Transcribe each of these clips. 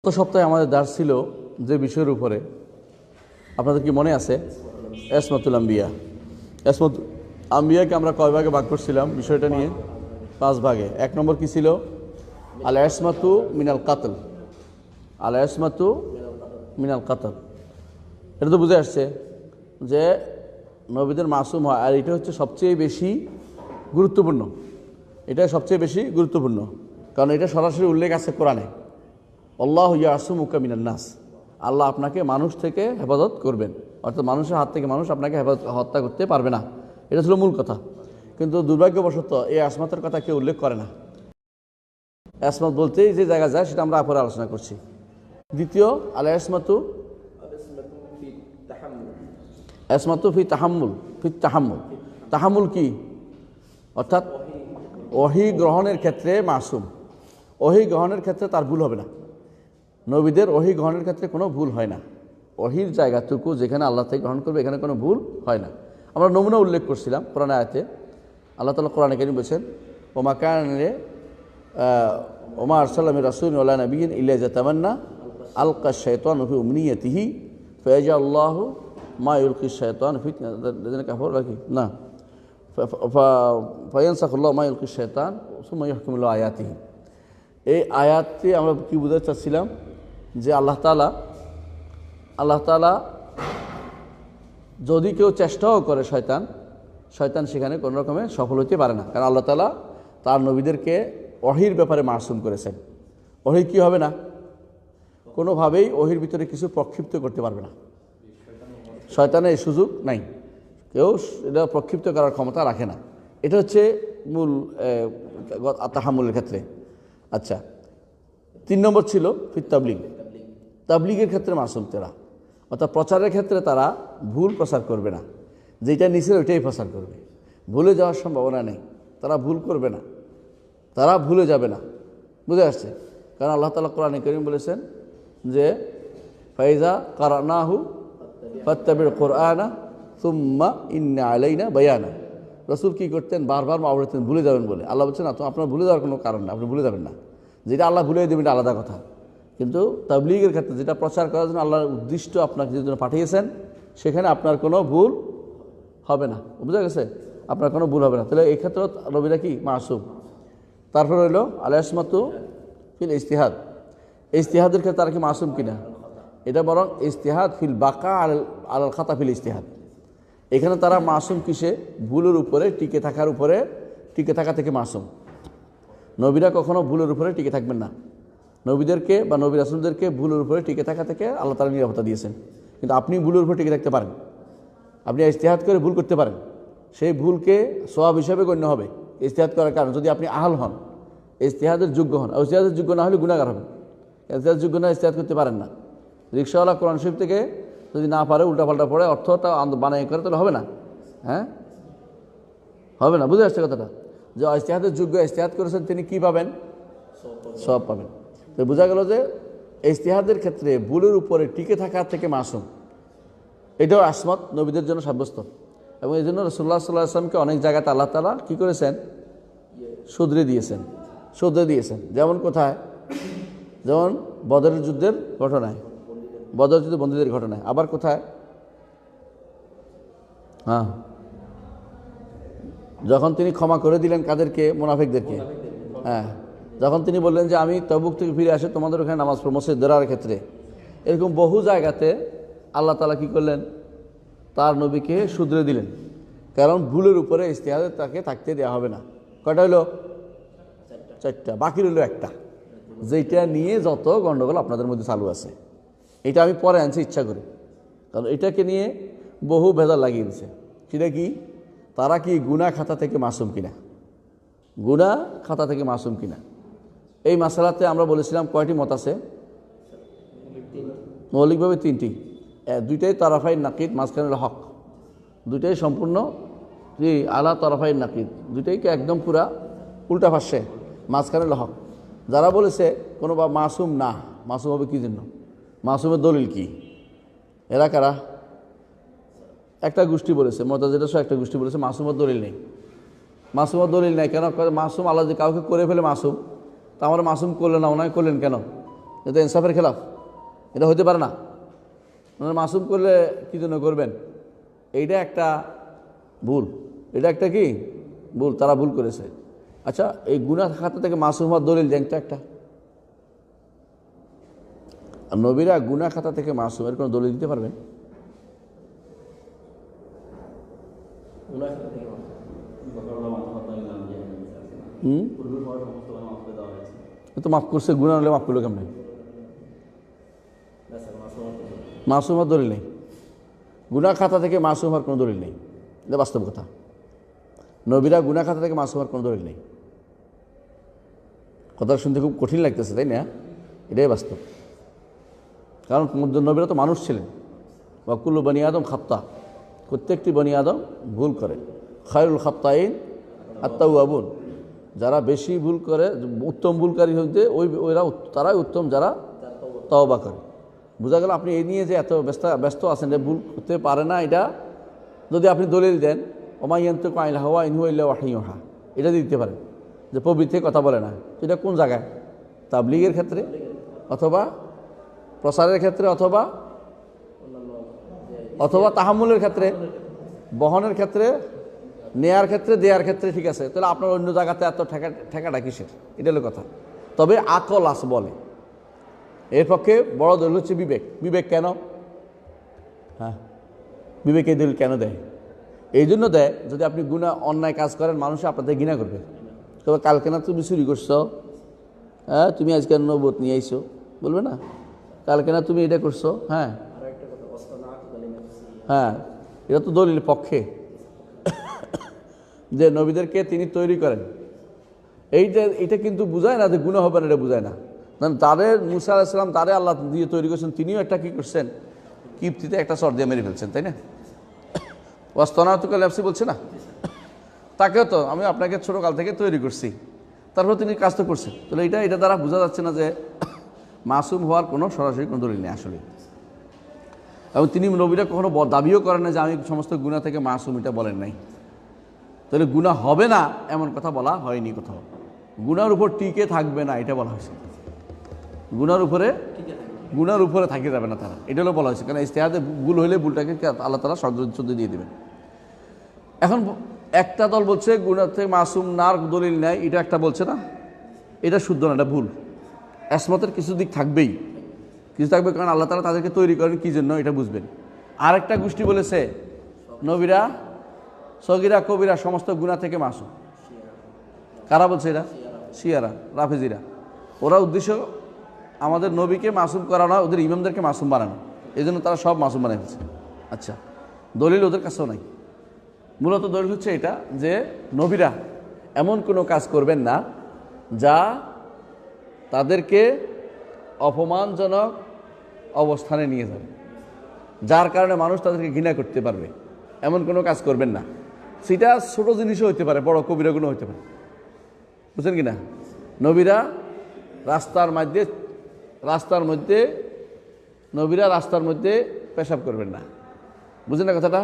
গত সপ্তাহে আমাদের দাস ছিল যে বিষয়ের উপরে, আপনাদের কি মনে আছে? ইসমাতুল আম্বিয়া। ইসমাতুল আম্বিয়াকে আমরা কয় ভাগে ভাগ করছিলাম বিষয়টা নিয়ে? 5 ভাগে। 1 নম্বর কি ছিল? আল ইসমাতু মিনাল কাতল। আল ইসমাতু মিনাল কাতল, এটা তো বুঝে আসছে যে নবীদের মাসুম হয়, আর এটা হচ্ছে সবচেয়ে বেশি গুরুত্বপূর্ণ। এটা সবচেয়ে বেশি গুরুত্বপূর্ণ কারণ এটা সরাসরি উল্লেখ আছে কোরআনে। আল্লাহু ইয়াসুমুকা মিনান নাস, আল্লাহ আপনাকে মানুষ থেকে হেফাজত করবেন, অর্থাৎ মানুষের হাত থেকে মানুষ আপনাকে হত্যা করতে পারবে না। এটা ছিল মূল কথা। কিন্তু দুর্ভাগ্যবশত এই আসমাতের কথা কেউ উল্লেখ করে না। আসমাত বলতেই যে জায়গা যায় সেটা আমরা পরে আলোচনা করছি। দ্বিতীয়, আল আসমাতু ফি তাহাম্মুল। তাহাম্মুল কি? অর্থাৎ ওহী গ্রহণের ক্ষেত্রে মাসুম। ওহী গ্রহণের ক্ষেত্রে তার ভুল হবে না। নবীদের ওহী গ্রহণের ক্ষেত্রে কোনো ভুল হয় না। ওহীর জায়গাটুকু যেখানে আল্লাহ থেকে গ্রহণ করবে এখানে কোনো ভুল হয় না। আমরা নমুনা উল্লেখ করছিলাম কোরআন আয়াতে। আল্লাহ তাআলা কোরআনে কারীম বলেছেন, ওমা কানা ওমা আরসালনা রাসূলান ওয়ালা নাবিয়্যিন ইল্লা ইযা তামান্না আলকা শাইতানু ফি উমনিয়াতিহি ফায়াজআল্লাহু মা ইউলকি শাইতান ফিতনাতাল কাফার রাকি না ফায়ানসাখুল্লাহু মা ইউলকি শাইতান সুম্মা ইয়াহকুমু আয়াতিহি। এই আয়াতটি আমরা কি বুঝাতে চাচ্ছিলাম যে আল্লাহ তাআলা যদি কেউ চেষ্টাও করে শয়তান সেখানে কোনো রকমে সফল হতে পারে না, কারণ আল্লাহ তাআলা তার নবীদেরকে ওহীর ব্যাপারে মাসুম করেছেন। ওহী কি হবে না? কোনোভাবেই ওহীর ভিতরে কিছু প্রক্ষিপ্ত করতে পারবে না। শয়তানের এই সুযোগ নাই, কেউ এটা প্রক্ষিপ্ত করার ক্ষমতা রাখে না। এটা হচ্ছে মূল তাহাম্মুলের ক্ষেত্রে। আচ্ছা, 3 নম্বর ছিল ফিত তাবলীগের ক্ষেত্রে মাসুম তারা, অর্থাৎ প্রচারের ক্ষেত্রে তারা ভুল প্রচার করবে না। যেটা নিচে ওইটাই প্রচার করবে, ভুলে যাওয়ার সম্ভাবনা নেই। তারা ভুল করবে না, তারা ভুলে যাবে না। বুঝে আসছে? কারণ আল্লাহ তাআলা কোরআনে কারীম বলেছেন যে ফাইজা কারানাহু ফাত্তাবিল কুরআনা সুম্মা ইন্না আলাইনা বায়ানা। রাসূল কি করতেন? বারবার বলতেন ভুলে যাবেন বলে। আল্লাহ বলছেন না, তো আপনার ভুলে যাওয়ার কোনো কারণ না, আপনি ভুলে যাবেন না। যেটা আল্লাহ ভুলে দেবেন এটা আলাদা কথা, কিন্তু তাবলীগের ক্ষেত্রে যেটা প্রচার করার জন্য আল্লাহর উদ্দিষ্ট আপনাকে যে জন্য পাঠিয়েছেন সেখানে আপনার কোনো ভুল হবে না। বুঝা গেছে? আপনার কোনো ভুল হবে না। তাহলে এই ক্ষেত্রে নবীরা কি মাসুম। তারপর হইল আল ইসমাতু ফিল ইজতিহাদ। ইজতিহাদের ক্ষেত্রে তারা কি মাসুম কিনা? এটা বরং ইজতিহাদ ফিল বাকা আল খাতা ফিল ইজতিহাদ। এখানে তারা মাসুম কিসে? ভুলের উপরে টিকে থাকা থেকে মাসুম। নবীরা কখনো ভুলের উপরে টিকে থাকবেন না। নবীদেরকে বা নবী রাসূলদেরকে ভুলের উপরে টিকে থাকা থেকে আল্লাহ তাআলা নিরাপত্তা দিয়েছেন। কিন্তু আপনি ভুলের উপরে টিকে থাকতে পারেন, আপনি ইজতিহাদ করে ভুল করতে পারেন, সেই ভুলকে সওয়াব হিসাবে গণ্য হবে ইজতিহাদ করার কারণে, যদি আপনি আহল হন, ইজতিহাদের যোগ্য হন। ইজতিহাদের যোগ্য না হলে গুনাহগার হবেন। ইজতিহাদের যোগ্য না ইজতিহাদ করতে পারেন না। রিকশাওয়ালা কোরআন শরীফ থেকে যদি না পারে উল্টাপাল্টা পড়ে অর্থটা বানাই করে তাহলে হবে না। হ্যাঁ, হবে না। বুঝে আসছে কথাটা? যে ইজতিহাদের যোগ্য ইজতিহাদ করেছেন তিনি কি পাবেন? সওয়াব পাবেন। তো বোঝা গেল যে ইজতিহাদের ক্ষেত্রে ভুলের উপরে টিকে থাকা থেকে মাসুম, এটাও আসমত নবীদের জন্য সাব্যস্ত। এবং এই জন্য রাসূলুল্লাহ সাল্লাল্লাহু আলাইহি ওয়াসাল্লামকে অনেক জায়গাতে আল্লাহ তাআলা কী করেছেন? শুধরে দিয়েছেন। যেমন কোথায়? যেমন বদরের যুদ্ধের ঘটনায়, বদর যুদ্ধ বন্দীদের ঘটনায়। আবার কোথায়? হ্যাঁ, যখন তিনি ক্ষমা করে দিলেন কাদেরকে? মুনাফিকদেরকে। হ্যাঁ, যখন তিনি বললেন যে আমি তবুক থেকে ফিরে আসে তোমাদের ওখানে নামাজ পড়ব, মসজিদ দেওয়ার ক্ষেত্রে। এরকম বহু জায়গাতে আল্লাহ তাআলা কী করলেন? তার নবীকে শুধরে দিলেন, কারণ ভুলের উপরে ইজতিহাদে তাকে থাকতে দেওয়া হবে না। কয়টা হলো? 4টা। বাকি রইল একটা, যেটা নিয়ে যত গণ্ডগোল আপনাদের মধ্যে চালু আছে। এটা আমি পরে আনছি ইচ্ছা করে, কারণ এটাকে নিয়ে বহু ভেজাল লাগিয়ে দিয়েছে। সেটা কি? তারা কি গুনাহ খাতা থেকে মাসুম কিনা? গুনাহ খাতা থেকে মাসুম কিনা? এই মাসালাতে আমরা বলেছিলাম কয়টি মত আছে? মৌলিকভাবে 3টি। 2টাই তারাফাই নাকিদ, মাঝখানের হক। 2টাই সম্পূর্ণ আলা তারাফাই নাকিদ, 2টাই একদম পুরা উল্টা ভাষ্যে, মাঝখানের হক। যারা বলেছে কোনো বা মাসুম না, মাসুম হবে কি জন্য? মাসুমের দলিল কি? এরা কারা? একটা গোষ্ঠী বলেছে, মুতাজিলা সহ একটা গোষ্ঠী বলেছে মাসুমের দলিল নেই। মাসুমের দলিল নেই কেন? মাসুম আল্লাহ যে কাউকে করে ফেলে মাসুম, তা আমরা মাসুম করলেন না, ওনায় করলেন কেন? এটা ইনসাফের খেলাফ, এটা হতে পারে না। ওনারা মাসুম করলে কী জন্য করবেন? এইটা একটা ভুল, এটা একটা কি ভুল, তারা ভুল করেছে। আচ্ছা, এই গুনাহ খাতা থেকে মাসুম হওয়ার দলিল দেন তো একটা। আর নবীরা গুনাহ খাতা থেকে মাসুমের কোনো দলিল দিতে পারবেন? তো মাফ করছে, গুনাহ হলে মাফ করলো কেমন? মাসুম হওয়ার দলিল নেই, গুনাহ খাতা থেকে মাসুম হওয়ার কোনো দলিল নেই, এটা বাস্তব কথা। নবীরা গুনাহ খাতা থেকে মাসুম হওয়ার কোনো দলিল নেই। কথা শুনতে খুব কঠিন লাগতেছে, তাই না? এটাই বাস্তব। কারণ নবীরা তো মানুষ ছিলেন। বা কুল্লু বনি আদম খাত্তা, প্রত্যেকটি বনি আদম ভুল করে। খায়রুল খাত্তাইন আত-তাওয়াবুন, যারা বেশি ভুল করে, উত্তম ভুলকারী হইতে ওইরা তারাই উত্তম যারা তওবা করে। বোঝা গেল আপনি এই নিয়ে যে এত ব্যস্ত আছেন যে ভুল করতে পারে না, এটা যদি আপনি দলিল দেন ওমা ইয়ানতিকু আনিল হাওয়া ইন হুয়া ইল্লা ওয়াহয়ুন ইউহা, এটা দিতে পারেন যে পবিত্র কথা বলে না। এটা কোন জায়গায়? তাবলীগের ক্ষেত্রে, অথবা প্রচারের ক্ষেত্রে, অথবা তাহাম্মুলের ক্ষেত্রে, বহনের ক্ষেত্রে, নেয়ার ক্ষেত্রে, দেয়ার ক্ষেত্রে, ঠিক আছে। তাহলে আপনার অন্য জায়গাতে এত ঠেকাটা কিসের? এটা হলো কথা। তবে আকল আস বলে, এর পক্ষে বড় দলিল হচ্ছে বিবেক। বিবেক কেন? হ্যাঁ, বিবেক এই দলিল কেন দেয়? এই জন্য দেয়, যদি আপনি গুনাহ অন্যায় কাজ করেন মানুষ আপনাদের ঘৃণা করবে। তবে কালকে না তুমি চুরি করছো, হ্যাঁ তুমি আজকে নবুয়ত নিয়ে আইছো, বলবে না? কালকে না তুমি এটা করছো, হ্যাঁ হ্যাঁ, এটা তো দলিল পক্ষে যে নবীদেরকে তিনি তৈরি করেন। এইটা কিন্তু বুঝায় না যে গুনাহ হবে না, এটা বুঝায় না। তাদের মুসা আলাইহিস সালাম তারে আল্লাহ দিয়ে তৈরি করছেন, তিনিও একটা কি করছেন, কিপ্তিতে একটা চর দিয়ে মেরে ফেলছেন, তাই না? ওয়াস্তনাতুকা লাফসি বলছে না, তাকেও তো আমি আপনাকে ছোটকাল থেকে তৈরি করছি, তারপর তিনি কাজ তো করছেন। তাহলে এটা দ্বারা বোঝা যাচ্ছে না যে মাসুম হওয়ার কোনো সরাসরি কোনো দলিল নেই আসলে। এবং তিনি নবীরা কখনো দাবিও করেন না যে আমি সমস্ত গুনাহ থেকে মাসুম, এটা বলেন নাই। তাহলে গুনাহ হবে না এমন কথা বলা হয়নি কোথাও। গুনার উপর টিকে থাকবে না এটা বলা হয়েছে, গুনার উপরে থাকি যাবে না তারা, এটা হলো বলা হয়েছে। কারণ ইজতিহাদে ভুল হইলে ভুলটাকে আল্লাহ তাআলা শুদ্ধ দিয়ে দেবেন। এখন একটা দল বলছে গুনাহ থেকে মাসুম নার দলিল নেয়, এটা একটা বলছে না, এটা শুদ্ধ না, এটা ভুল। ইসমতের কিছু দিক থাকবেই, কিছু থাকবে, কারণ আল্লাহ তাআলা তাদেরকে তৈরি করেন কী জন্য, এটা বুঝবেন। আরেকটা গোষ্ঠী বলেছে নবীরা সগীরা কবিরা সমস্ত গুনাহ থেকে মাসুম। কারা বলছে এটা? শিয়ারা, রাফেজিরা। ওরা উদ্দেশ্য আমাদের নবীকে মাসুম করা নয়, ওদের ইমামদেরকে মাসুম বানানো, এই জন্য তারা সব মাসুম বানিয়ে ফেলছে। আচ্ছা, দলিল ওদের কাছেও নাই। মূলত দলিল হচ্ছে এটা যে নবীরা এমন কোনো কাজ করবেন না যা তাদেরকে অপমানজনক অবস্থানে নিয়ে যাবে, যার কারণে মানুষ তাদেরকে ঘৃণা করতে পারবে, এমন কোনো কাজ করবেন না। সেটা ছোট জিনিসও হতে পারে, বড় কবিরা গুনাহ হতে পারে, বুঝছেন কি না? নবীরা রাস্তার মধ্যে পেশাব করবেন না, বুঝলেন না কথাটা?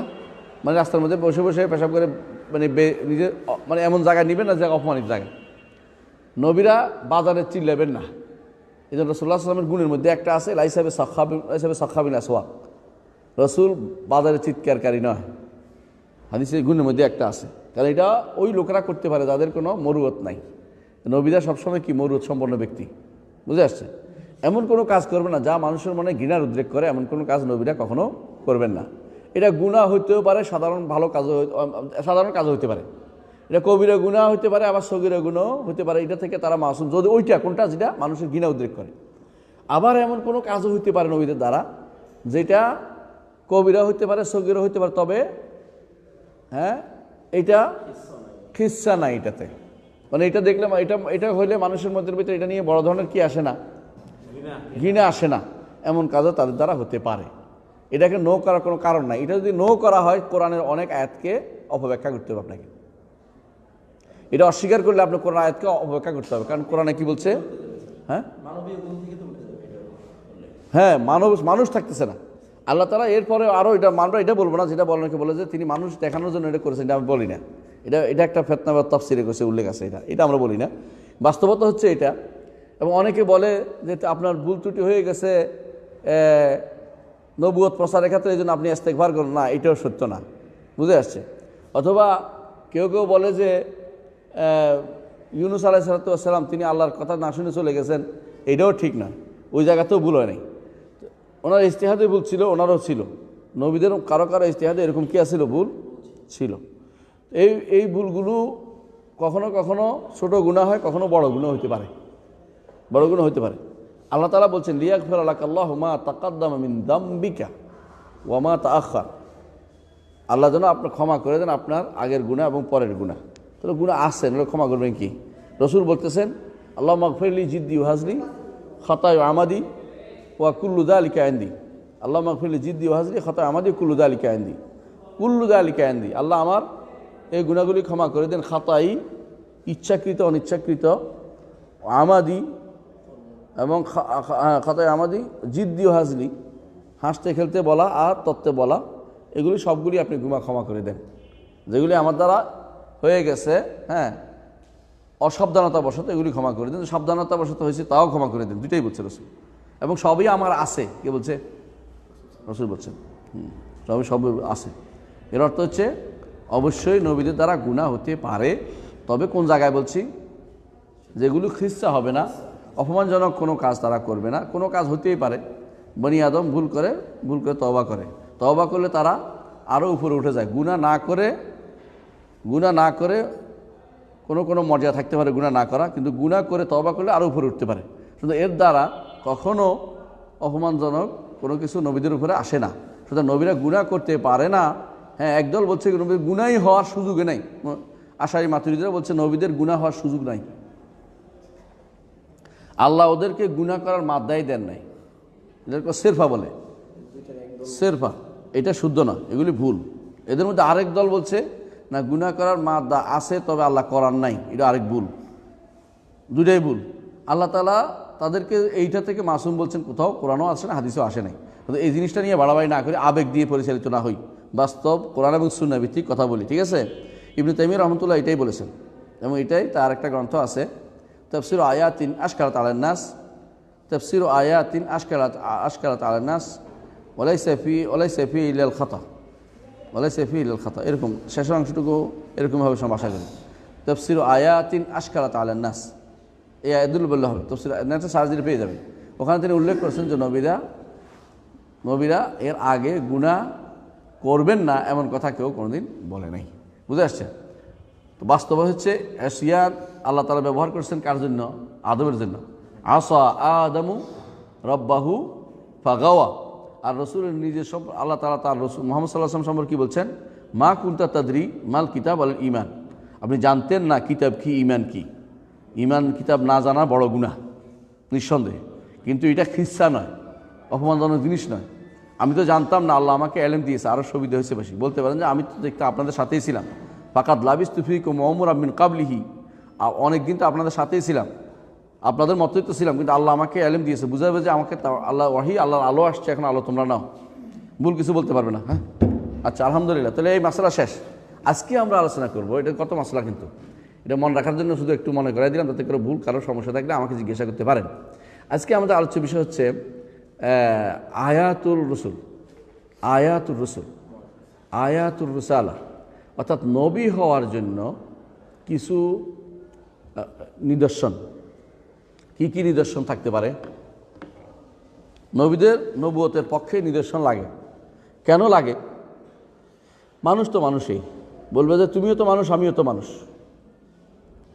মানে রাস্তার মধ্যে বসে বসে পেশাব করে, মানে নিজের মানে এমন জায়গায় নেবেন না যে অপমানিত জায়গা। নবীরা বাজারে চিল্লাবেন না, এই জন্য রাসূলুল্লাহ সাল্লাল্লাহু আলাইহি ওয়াসাল্লামের গুণের মধ্যে একটা আছে, লাইসাবে সখাবিন আসওয়াক, রসুল বাজারে চিৎকারকারী নয়, হাদিসের গুণের মধ্যে একটা আছে। কারণ এটা ওই লোকেরা করতে পারে যাদের কোনো মরুয়ত নাই। নবীরা সবসময় কি মরুয়ত সম্পন্ন ব্যক্তি, বুঝে আসছে? এমন কোনো কাজ করবে না যা মানুষের মনে ঘৃণার উদ্রেক করে, এমন কোনো কাজ নবীরা কখনো করবেন না। এটা গুনাহ হইতেও পারে, সাধারণ কাজও হইতে পারে, এটা কবিরা গুনাহ হইতে পারে, আবার সগীরা গুনাহ হইতে পারে। এটা থেকে তারা মাসুম, যদি ওইটা কোনটা যেটা মানুষের ঘৃণা উদ্রেক করে। আবার এমন কোনো কাজও হইতে পারে নবীদের দ্বারা যেটা কবিরা হইতে পারে, সগীরা হইতে পারে, তবে হ্যাঁ এটা খিস্সা নাই এটাতে। মানে এটা দেখলাম, এটা হইলে মানুষের মধ্যে ভিতরে এটা নিয়ে বড় ধরনের কি আসে না, ঘৃণা আসে না, এমন কাজও তাদের দ্বারা হতে পারে। এটাকে নো করার কোনো কারণ নাই। এটা যদি নো করা হয়, কোরআনের অনেক আয়াতকে অপব্যাখ্যা করতে হবে আপনাকে। এটা অস্বীকার করলে আপনি কোরআন আয়াতকে অপব্যাখ্যা করতে হবে। কারণ কোরআনে কি বলছে? হ্যাঁ, মানুষ থাকতেছে না। আল্লাহ তাআলা এরপরে আরও এটা আমরা এটা বলবো না, যেটা বলাকে বলে যে তিনি মানুষ দেখানোর জন্য এটা করেছেন, এটা আমি বলি না। এটা একটা ফেতনা বা তাফসিরে করেছে, উল্লেখ আছে, এটা আমরা বলি না। বাস্তবতা হচ্ছে এটা এবং অনেকে বলে যে আপনার ভুল ত্রুটি হয়ে গেছে নবুয়ত প্রচারের ক্ষেত্রে, এই জন্য আপনি ইস্তেগফার করুন, না এটাও সত্য না, বুঝে আসছে। অথবা কেউ কেউ বলে যে ইউনুস আলাইহিসসালাম তিনি আল্লাহর কথা না শুনে চলে গেছেন, এটাও ঠিক না, ওই জায়গাতেও ভুল হয় নাই। ওনার ইজতিহাদে ভুল ছিল, ওনারও ছিল, নবীদের কারো কারো ইজতিহাদে এরকম কি আছিল, ভুল ছিল। এই ভুলগুলো কখনো কখনো ছোট গুনাহ হয়, কখনো বড় গুনাহ হইতে পারে, বড় গুনাহ হইতে পারে। আল্লাহ তাআলা বলছেন লিয়াগফিরা লাকাল্লাহু মা তাকাদ্দামা মিন যামবিকা ওয়া মা তাআখার, আল্লাহ যেন আপনার ক্ষমা করে দেন আপনার আগের গুনাহ এবং পরের গুনাহ। তাহলে গুনাহ আসছেন, ওগুলো ক্ষমা করবেন কি? রসুল বলতেছেন আল্লাহ মাগফিরলি জিদ্দি ওয়াহাজলি খাতায় আমাদি ওয়া কুল্লু যালিকা ইনদি, আল্লাহ মাগফিরলি জিদ্দি ওয়াহাজলি খাতায় আমাদি কুল্লু যালিকা ইনদি, কুল্লু যালিকা ইনদি, আল্লাহ আমার এই গুনাহগুলি ক্ষমা করে দেন, খাতাই ইচ্ছাকৃত অনিচ্ছাকৃত, আমাদি এবং খাতায় আমাদি, জিদ্দি ওয়াহাজলি হাসতে খেলতে বলা আর তত্ত্বে বলা, এগুলি সবগুলি আপনি ক্ষমা করে দেন। যেগুলি আমার দ্বারা হয়ে গেছে, হ্যাঁ, অসাবধানতাবশত এগুলি ক্ষমা করে দেন, সাবধানতাবশত হয়েছে তাও ক্ষমা করে দেন, দুইটাই বলছে রসুল। এবং সবই আমার আছে, কে বলছে? রসুল বলছেন সবই আছে। এর অর্থ হচ্ছে অবশ্যই নবীদের দ্বারা গুনাহ হতে পারে, তবে কোন জায়গায় বলছি, যেগুলো খিস্সা হবে না, অপমানজনক কোনো কাজ তারা করবে না। কোনো কাজ হতেই পারে, বনি আদম ভুল করে তওবা করে, তওবা করলে তারা আরও উপরে উঠে যায়। গুনাহ না করে কোনো মর্যাদা থাকতে পারে গুনাহ না করা, কিন্তু গুনাহ করে তওবা করলে আরও উপরে উঠতে পারে। শুধু এর দ্বারা কখনো অপমানজনক কোনো কিছু নবীদের উপরে আসে না। সুতরাং নবীরা গুনাহ করতে পারে না। হ্যাঁ, একদল বলছে নবীর গুনাহই হওয়ার সুযোগ নেই, আশারি মাতুরিদীরা বলছে নবীদের গুনাহ হওয়ার সুযোগ নাই, আল্লাহ ওদেরকে গুনাহ করার মাদ্দাই দেন নাই, এদেরকে সেরফা বলে, সেরফা, এটা শুদ্ধ না, এগুলি ভুল। এদের মধ্যে আরেক দল বলছে না, গুনাহ করার মাদ্দা আছে তবে আল্লাহ করার নাই, এটা আরেক ভুল, দুটাই ভুল। আল্লাহ তাআলা তাদেরকে এইটা থেকে মাসুম বলছেন, কোথাও কোরআনও আসে না, হাদিসও আসে নাই। কিন্তু এই জিনিসটা নিয়ে বাড়াবাড়ি না করে আবেগ দিয়ে পরিচালিত না হই, বাস্তব কোরআন এবং সুন্নাহ ভিত্তিক কথা বলি, ঠিক আছে? ইবনে তাইমিয়া রাহমাতুল্লাহ এটাই বলেছেন, এবং এটাই তার একটা গ্রন্থ আছে, তাফসীর আয়াতিন আশকালাত আলান নাস, তাফসীর আয়াতিন আশকালাত আলান নাস ওয়ালাইসা ফি ইলাল খাতা, ওয়ালাইসা ফি ইলাল খাতা, এরকম শেষ অংশটুকু এরকমভাবে ভাষা করি, তাফসীর আয়াতিন আশকালাত আলান নাস, এই আয়াতুল বললে হবে, তাফসীর নেটে সার্চ দিলে পেয়ে যাবে। ওখানে তিনি উল্লেখ করেছেন যে নবীরা এর আগে গুনাহ করবেন না এমন কথা কেউ কোনোদিন বলে নাই, বুঝে আসছে? তো বাস্তব হচ্ছে এশিয়ার আল্লাহ তাআলা ব্যবহার করছেন কার জন্য? আদমের জন্য। আসা আদামু রব্বাহু ফাগাওয়া, আর রসুলের নিজের সব আল্লাহ তাআলা তার রসুল মুহাম্মদ সাল্লাল্লাহু আলাইহি ওয়াসাল্লাম সম্পর্কে কি বলছেন? মা কুনতা তাদরি মাল কিতাব আল ঈমান, আপনি জানতেন না কিতাব কি, ঈমান কি। ঈমান কিতাব না জানা বড় গুনাহ নিঃসন্দেহে, কিন্তু এটা খিস্সা নয়, অপমানজনক জিনিস নয়। আমি তো জানতাম না, আল্লাহ আমাকে এলেম দিয়েছে, আরও সুবিধা হয়েছে বেশি। বলতে পারেন যে আমি তো দেখতে আপনাদের সাথেই ছিলাম, ফাকাদ লাবিস্তু ফীকুম উমরাম মিন ক্বাবলিহি, অনেক দিন তো আপনাদের সাথেই ছিলাম, আপনাদের মতই তো ছিলাম, কিন্তু আল্লাহ আমাকে এলেম দিয়েছে, বুঝাবে যে আমাকে আল্লাহ ওয়াহি, আল্লাহর আলো আসছে, এখন আলো তোমরা নাও, ভুল কিছু বলতে পারবে না। হ্যাঁ, আচ্ছা, আলহামদুলিল্লাহ। তাহলে এই মাসলা শেষ। আজকে আমরা আলোচনা করবো, এটা কত মাসলা, কিন্তু এটা মনে রাখার জন্য শুধু একটু মনে করাই দিলাম, যাতে করে ভুল কারো সমস্যা থাকলে আমাকে জিজ্ঞাসা করতে পারেন। আজকে আমাদের আলোচ্য বিষয় হচ্ছে আয়াতুল রসুল, আয়াতুর রুসালা, অর্থাৎ নবী হওয়ার জন্য কিছু নিদর্শন। কি কি নিদর্শন থাকতে পারে? নবীদের নবুয়তের পক্ষে নিদর্শন লাগে। কেন লাগে? মানুষ তো মানুষই, বলবে যে তুমিও তো মানুষ, আমিও তো মানুষ,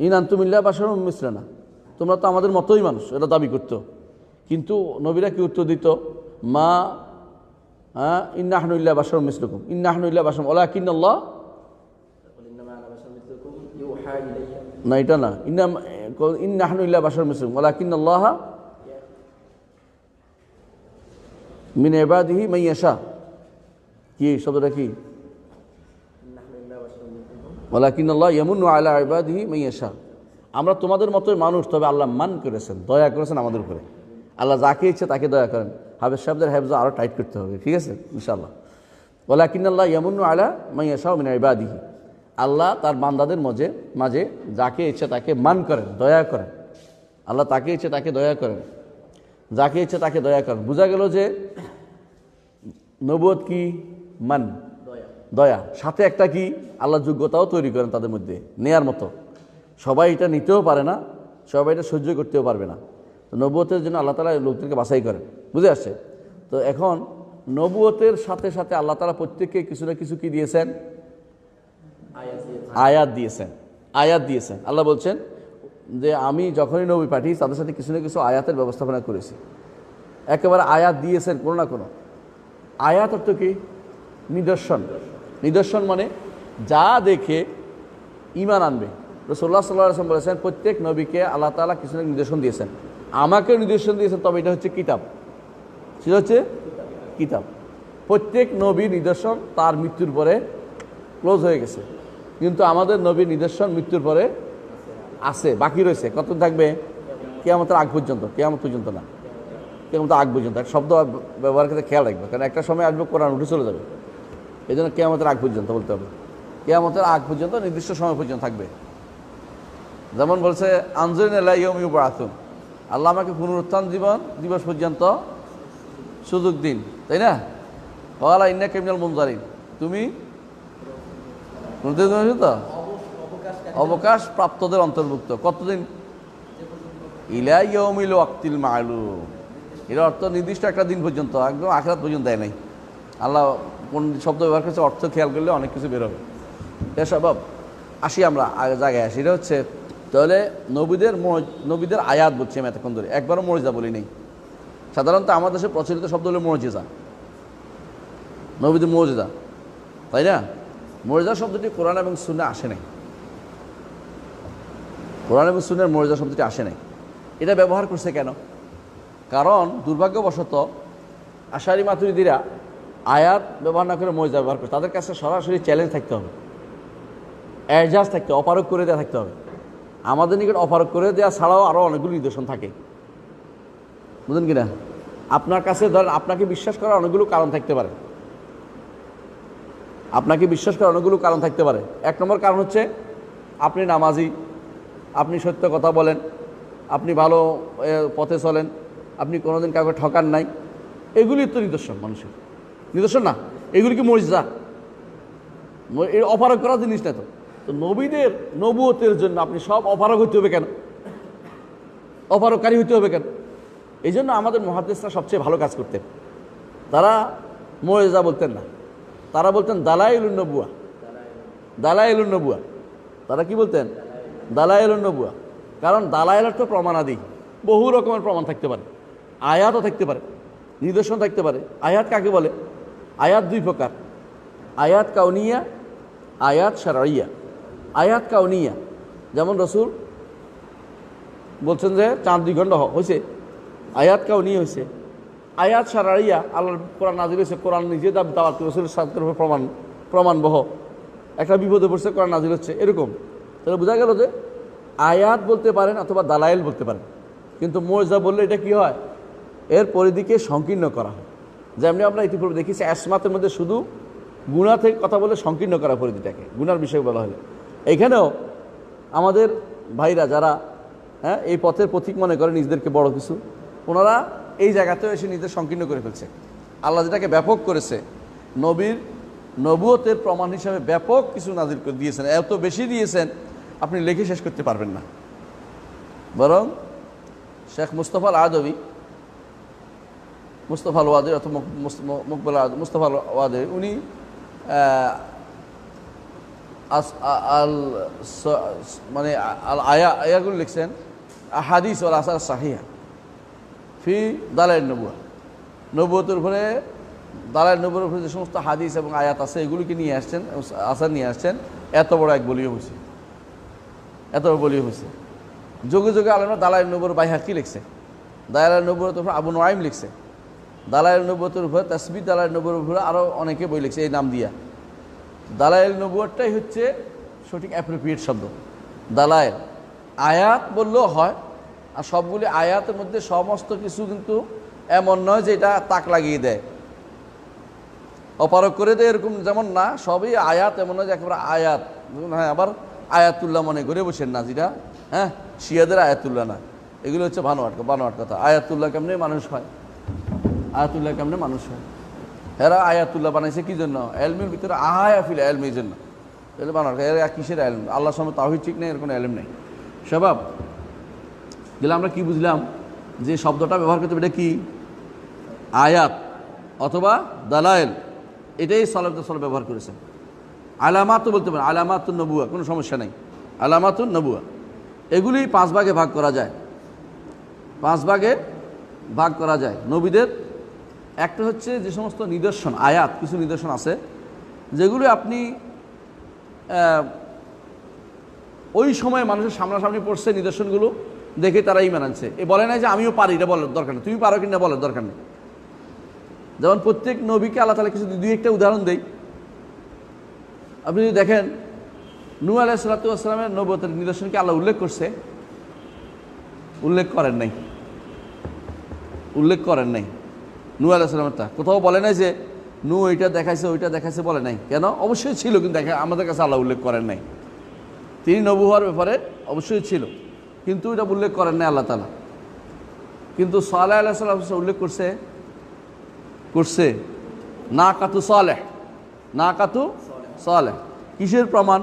ইন আনতুম ইল্লা বাশারুম মিসলুনা, তোমরা তো আমাদের মতোই মানুষ, এটা দাবি করতো। কিন্তু নবীরা কি উত্তর দিত? মা ইন্নাহনু ইল্লা বাশারুম মিসলুকুম, ইন্নাহনু ইল্লা বাশারুম ওয়ালাকিন্নাল্লাহ, না এটা না, ইন্নাহনু ইল্লা বাশারুম মিসলুকুম ওয়ালাকিন্নাল্লাহ মিন ইবাদিহি মান ইয়াশা। কি শব্দটা কি? ওয়ালাকিন্নাল্লাহ ইয়ামুন্নু আলা ইবাদিহি মান ইয়াশা, আমরা তোমাদের মতোই মানুষ, তবে আল্লাহ মান করেছেন, দয়া করেছেন আমাদের উপরে। আল্লাহ যাকে ইচ্ছে তাকে দয়া করেন। হাফেজ সাহেবদের হেফজ আরও টাইট করতে হবে, ঠিক আছে ইনশাআল্লাহ। ওয়ালাকিন্নাল্লাহ ইয়ামুন্নু আলা মান ইয়াশা মিন ইবাদিহি, আল্লাহ তার বান্দাদের মাঝে যাকে ইচ্ছে তাকে মান করেন, দয়া করেন। আল্লাহ তাকে ইচ্ছে তাকে দয়া করেন, যাকে ইচ্ছে তাকে দয়া করেন। বোঝা গেল যে নবুয়ত কি মান, দয়া, সাথে একটা কি আল্লাহ যোগ্যতাও তৈরি করেন তাদের মধ্যে নেয়ার মতো। সবাই এটা নিতেও পারে না, সবাই এটা সহ্য করতেও পারবে না। তো নবুয়তের জন্য আল্লাহ তাআলা লোকদেরকে বাছাই করেন, বুঝে আসছে? তো এখন নবুয়তের সাথে সাথে আল্লাহ তাআলা প্রত্যেককে কিছু না কিছু কি দিয়েছেন, আয়াত দিয়েছেন। আয়াত দিয়েছেন। আল্লাহ বলছেন যে আমি যখনই নবী পাঠিয়েছি তাদের সাথে কিছু না কিছু আয়াতের ব্যবস্থাপনা করেছি। একেবারে আয়াত দিয়েছেন কোনো না কোনো। আয়াত অর্থ কি? নিদর্শন। নিদর্শন মানে যা দেখে ঈমান আনবে। রাসূলুল্লাহ সাল্লাল্লাহু আলাইহি ওয়াসাল্লাম বলেছেন প্রত্যেক নবীকে আল্লাহ তাআলা কিছু না নিদর্শন দিয়েছেন। আমাকেও নিদর্শন দিয়েছেন, তবে এটা হচ্ছে কিতাব। সেটা হচ্ছে কিতাব। প্রত্যেক নবীর নিদর্শন তার মৃত্যুর পরে ক্লোজ হয়ে গেছে, কিন্তু আমাদের নবীর নিদর্শন মৃত্যুর পরে আছে, বাকি রয়েছে। কত থাকবে? কিয়ামতের আগ পর্যন্ত। কিয়ামত পর্যন্ত না, কিয়ামতের আগ পর্যন্ত। এক শব্দ ব্যবহার করতে খেয়াল রাখবে, কারণ একটা সময় আসবে কোরআন উঠে চলে যাবে। এই জন্য কিয়ামতের আগ পর্যন্ত বলতে হবে। কিয়ামতের আগ পর্যন্ত নির্দিষ্ট সময় পর্যন্ত থাকবে। যেমন বলছে আনজুরিন ইলা ইয়াউমি ইউবআসুন, আল্লাহ আমাকে পুনরুত্থান দিবস পর্যন্ত সুযোগ দিন, তাই না? ওয়ালা ইন্নাকা মিনাল মুনজারিন, তুমি তো অবকাশ প্রাপ্তদের অন্তর্ভুক্ত। কতদিন? ইলা ইয়াউমিল ওয়াক্তিল মা'লুম, এর অর্থ নির্দিষ্ট একটা দিন পর্যন্ত, একদম আখিরাত পর্যন্ত দেয় নাই। আল্লাহ কোন শব্দ ব্যবহার করছে অর্থ খেয়াল করলে অনেক কিছু বেরোবে। এসব আসি আমরা জায়গায় আসি। এটা হচ্ছে তাহলে নবীদের আয়াত বলছি আমি এতক্ষণ ধরে, একবারও মুজিজা বলি নেই। সাধারণত আমাদের দেশে প্রচলিত শব্দ হলো মুজিজা, নবীদের মুজিজা, তাই না? মুজিজা শব্দটি কোরআন এবং সুন্নাহ আসে নাই। কোরআন এবং সুন্নাহর মুজিজা শব্দটি আসে নাই। এটা ব্যবহার করছে কেন? কারণ দুর্ভাগ্যবশত আশারি মাতুরিদিরা আয়াত ব্যবহার না করে মুজিজা ব্যবহার করে। তাদের কাছে সরাসরি চ্যালেঞ্জ থাকতে হবে, এজাজ থাকতে হবে, অপারগ করে দেওয়া থাকতে হবে। আমাদের নিকট অপারগ করে দেওয়া ছাড়াও আরও অনেকগুলো নিদর্শন থাকে, বুঝলেন কিনা? আপনার কাছে ধরেন আপনাকে বিশ্বাস করার অনেকগুলো কারণ থাকতে পারে। আপনাকে বিশ্বাস করার অনেকগুলো কারণ থাকতে পারে। এক নম্বর কারণ হচ্ছে আপনি নামাজি, আপনি সত্য কথা বলেন, আপনি ভালো পথে চলেন, আপনি কোনোদিন কাউকে ঠকান নাই। এগুলি তো নিদর্শন, মানুষের নিদর্শন না? এগুলি কি মুজিজা? এই অপারগ করার জিনিস না তো। তো নবীদের নবুয়তের জন্য আপনি সব অপারগ হইতে হবে কেন? অপারগকারী হইতে হবে কেন? এই জন্য আমাদের মুহাদ্দিসরা সবচেয়ে ভালো কাজ করতেন। তারা মুজিজা বলতেন না, তারা বলতেন দালাইলুন নবুয়া। দালাইলুন নবুয়া, তারা কি বলতেন? দালাইলুন নবুয়া। কারণ দালাইল অর্থ প্রমাণাদি, বহু রকমের প্রমাণ থাকতে পারে, আয়াতও থাকতে পারে, নিদর্শন থাকতে পারে। আয়াত কাকে বলে? আয়াত দুই প্রকার, আয়াত কাউনিয়া, আয়াত শারঈয়া। আয়াত কাউনিয়া যেমন রসুল বলছেন যে চাঁদ 2 ঘন্টা হয়েছে, আয়াত কাউনিয়া হয়েছে। আয়াত শারঈয়া আল্লাহর কোরআন নাজিল হয়েছে, কোরআন নিজে দাওয়াত রসুলের সাথের উপর প্রমাণবহ। একটা বিপদে পড়ছে, কোরআন নাজিল হচ্ছে, এরকম। তাহলে বোঝা গেল যে আয়াত বলতে পারেন অথবা দালাইল বলতে পারেন, কিন্তু মুজিজা বললে এটা কি হয়? এর পরিধিকে সংকীর্ণ করা হয়। যেমনি আমরা ইতিপূর্বে দেখেছি আসমাতের মধ্যে শুধু গুনাহ থেকে কথা বলে সংকীর্ণ করা পরিধিটাকে, গুনার বিষয় বলা হলে। এখানেও আমাদের ভাইরা যারা এই পথের পথিক মনে করে নিজেদেরকে বড় কিছু, ওনারা এই জায়গাতেও এসে নিজেদের সংকীর্ণ করে ফেলছে। আল্লাহ যেটাকে ব্যাপক করেছে, নবীর নবুয়তের প্রমাণ হিসাবে ব্যাপক কিছু নাজিল করে দিয়েছেন, এত বেশি দিয়েছেন আপনি লিখে শেষ করতে পারবেন না। বরং শেখ মুস্তফা আল ওয়াদী অথবা মুস্তফা আল ওয়াদী উনি মানে আয়াগুলো লিখছেন হাদিস ওয়াল আসার সাহিহা ফি দালাইল নবুয়া। নবুয়তের উপরে, দালাইল নবুয়তের উপরে যে সমস্ত হাদিস এবং আয়াত আছে এগুলিকে নিয়ে আসছেন, আসার নিয়ে আসছেন। এত বড় এক বলিও হয়েছে, এত বড় বলিও হয়েছে। যুগে যুগে আলেমরা দালাইল নবুয়র বাইহাকি লিখছে, দালাইল নবুয়তের উপর আবু নুআইম লিখছে, দালাইল নবুয়তের উপরে তাসবিহ দালাইল নবুয়র উপরে আরও অনেকে বই লিখছে এই নাম দিয়া। দালাইল নবুয়তটাই হচ্ছে সঠিক অ্যাপ্রোপ্রিয়েট শব্দ। দালাইল আয়াত বললেও হয়, আর সবগুলি আয়াতের মধ্যে সমস্ত কিছু কিন্তু এমন নয় যে এটা তাক লাগিয়ে দেয়, অপারগ করে দেয়, এরকম যেমন না। সবই আয়াত, এমন নয় যে একেবারে আয়াত। হ্যাঁ, আবার আয়াতুল্লাহ মনে করে বসেন না, যেটা শিয়াদের আয়াতুল্লাহ না, এগুলো হচ্ছে বানোয়াট কথা। আয়াতুল্লাহ কেমনে মানুষ হয়, আয়াতুল্লাহ কেমনে মানুষ হয়? এরা আয়াতুল্লাহ বানাইছে কি জন্য? এলমের ভিতরে আয়াফিল এলমের জন্য। তাহলে বানোয়াট এরা কিসের এলম? আল্লাহর সামনে তাওহীদ ঠিক নেই, এর কোনো এলম নেই। স্বভাব গেলে আমরা কি বুঝলাম? যে শব্দটা ব্যবহার করতে হবে এটা কি? আয়াত অথবা দালায়েল। এটাই সালাফ ব্যবহার করেছেন। আলামাতও বলতে পারেন, আলামাতুন নবুয়া, কোনো সমস্যা নেই। আলামাতুন নবুয়া এগুলি 5 ভাগে ভাগ করা যায়, 5 ভাগে ভাগ করা যায় নবীদের। একটা হচ্ছে যে সমস্ত নিদর্শন, আয়াত, কিছু নিদর্শন আছে যেগুলি আপনি ওই সময় মানুষের সামনাসামনি পড়ছে, নিদর্শনগুলো দেখে তারা ঈমান আনছে। এ বলে নাই যে আমিও পারি, এটা বলার দরকার নেই, তুমি পারো কিনা বলার দরকার নেই। যেমন প্রত্যেক নবীকে আল্লাহ তাআলা কিছু 2-1টা উদাহরণ দেই। আপনি যদি দেখেন নূহ আলাইহিস সালাতু ওয়াস সালামের নবুয়তের নিদর্শনকে আল্লাহ উল্লেখ করছে, উল্লেখ করেন নাই নূহ আলাইহিস সালামেরটা কোথাও বলে নাই যে নূহ ওইটা দেখাইছে বলে নাই। কেন? অবশ্যই ছিল, কিন্তু আমাদের কাছে আল্লাহ উল্লেখ করেন নাই। তিনি নবী হওয়ার ব্যাপারে অবশ্যই ছিল, কিন্তু এটা উল্লেখ করেন নাই আল্লাহ তাআলা। কিন্তু সালেহ আলাইহিস সালাম উল্লেখ করছে নাকাতু সালেহ। কিসের প্রমাণ?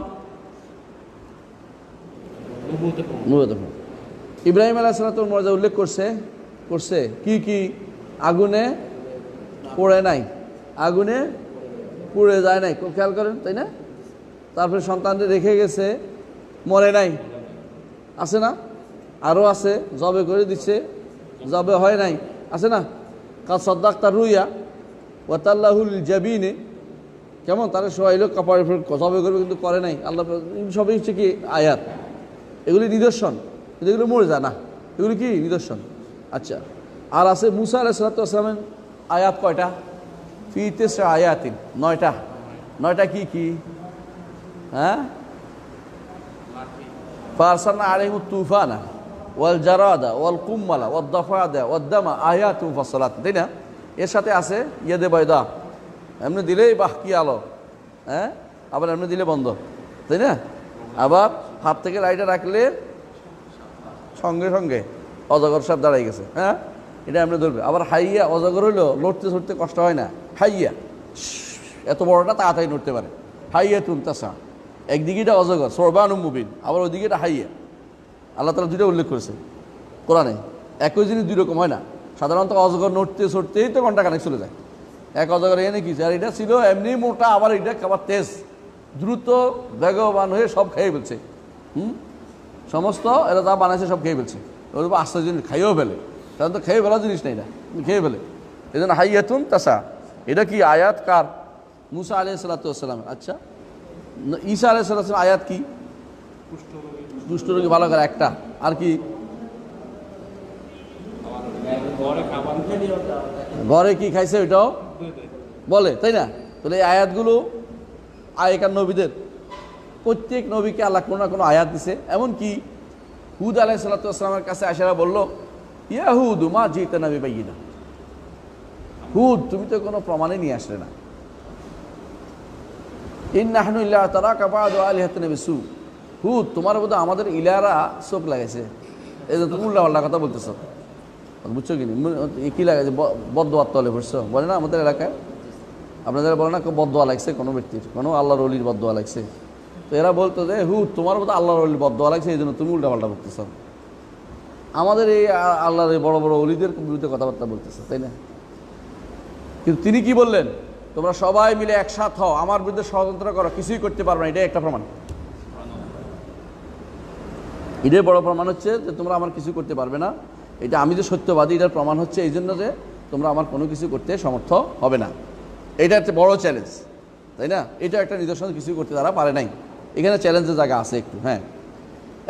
ইব্রাহিম আলাইহিস সালাতুর মর্যাদা উল্লেখ করছে কি আগুনে পড়ে নাই, আগুনে পুড়ে যায় নাই, খেয়াল করেন, তাই না? তারপরে সন্তানদের রেখে গেছে, মরে নাই, আছে না? আরও আছে, জবে করে দিচ্ছে, জবে হয় নাই, আছে না? কাদ সাদ্দাকতা রুইয়া ওয়াতাল্লাহুল জাবিনে, কেমন তারা সবাইলো কাপড় জবে করবে কিন্তু করে নাই। আল্লাহ সবই হচ্ছে কি আয়াত, এগুলি নিদর্শন, কিন্তু এগুলো মরে যায় না, এগুলি কি নিদর্শন। আচ্ছা, আর আছে মুসা আলাইহিস সালাতু ওয়াস সালামের আয়াত কয়টা? ফি তিসআ আয়াতিন, 9টা কি? হ্যাঁ, ফারসালনা আলাইহিমুত তুফানা ওয়াল জারাদা ওয়াল কুম্মালা ওয়াদ দাফাদা ওয়াদ দামা আয়াতুন মুফাসসালাত, তাই না? এর সাথে আছে ইয়াদে বাইদা, এমনি দিলেই বাহ কি আলো, হ্যাঁ, আবার এমনি দিলে বন্ধ, তাই না? আবার হাত থেকে লাইটে রাখলে সঙ্গে সঙ্গে অজগর সাপ দাঁড়াই গেছে, হ্যাঁ, এটা এমনি ধরবে। আবার হাইয়া, অজগর হইলো লড়তে কষ্ট হয় না, হাইয়া এত বড়টা তাড়াতাড়ি নড়তে পারে, হাইয়া তুনতাসা। একদিকে এটা অজগর সরবানুম মুবিন, আবার ওইদিকে এটা হাইয়া। আল্লাহ তাআলা 2টা উল্লেখ করেছে কোরআনে। একই জিনিস 2 রকম হয় না। সাধারণত অজগর নড়তেই তো ঘন্টা খানেক চলে যায়, এক অজগর এনে কি। আর এটা ছিল এমনি মোটা, আবার এটা আবার তেজ, দ্রুত বেগবান হয়ে সব খেয়ে ফেলছে। সমস্ত এরা যা বানাইছে সব খেয়ে ফেলছে। ওর আস্তে জিনিস খাইয়েও ফেলে, কারণ তো খেয়ে ফেলা জিনিস নেই, না খেয়ে ফেলে। এই জন্য হাইয়াতুন তাসা, এটা কি আয়াত কার? মুসা আলাইহিস সালাতু ওয়াস সালাম। আচ্ছা, ঈসা আলাইহিস সালাতু আয়াত কি? কুষ্ঠরোগী ভালো করে একটা। আর কি? ঘরে কি খাইছে ওইটাও বলে, তাই না? তাহলে এই আয়াতগুলো আগেকার নবীদের, প্রত্যেক নবীকে আল্লাহ কোনো না কোনো আয়াত দিছে। এমনকি হুদ আলাইহিস সালাতু ওয়াস সালামের কাছে আয়েশা বলল, ইয়া হুদ মা জিতানা বিবাইয়িনা, হুদ তুমি তো কোনো প্রমাণই নিয়ে আসলে না। ইন্নাহনু ইল্লা তারাকা বা'দু আলিহাতিনা বিসু, হুদ তোমার বোধ আমাদের ইলারা চোখ লাগাইছে, এই যে তুমি উল্টা কথা বলতেছো, বুঝছো কি লাগাইছে? বদদোয়ার তলে পড়ছো, বলে না আমাদের এলাকায়, আপনাদের বলে না বদদোয়া লাগছে কোনো ব্যক্তির, কোনো আল্লাহর ওলির বদদোয়া লাগছে। তো এরা বলতো যে হুদ তোমার বোধ আল্লাহর ওলির বদদোয়া লাগছে, এই জন্য তুমি উল্টাপাল্টা বলতেছো, আমাদের এই আল্লাহর এই বড় বড় ওলিদের বিরুদ্ধে কথাবার্তা বলতেছে, তাই না? কিন্তু তিনি কি বললেন? তোমরা সবাই মিলে একসাথ হও, আমার বিরুদ্ধে ষড়যন্ত্র করো, কিছুই করতে পারবে না। এটাই একটা প্রমাণ, এটাই বড় প্রমাণ হচ্ছে যে তোমরা আমার কিছু করতে পারবে না। এটা আমি যে সত্যবাদী, এটার প্রমাণ হচ্ছে এই জন্য যে তোমরা আমার কোনো কিছু করতে সমর্থ হবে না। এটা একটা বড় চ্যালেঞ্জ, তাই না? এটা একটা নিদর্শন, কিছু করতে তারা পারে নাই। এখানে চ্যালেঞ্জের জায়গা আছে একটু। হ্যাঁ,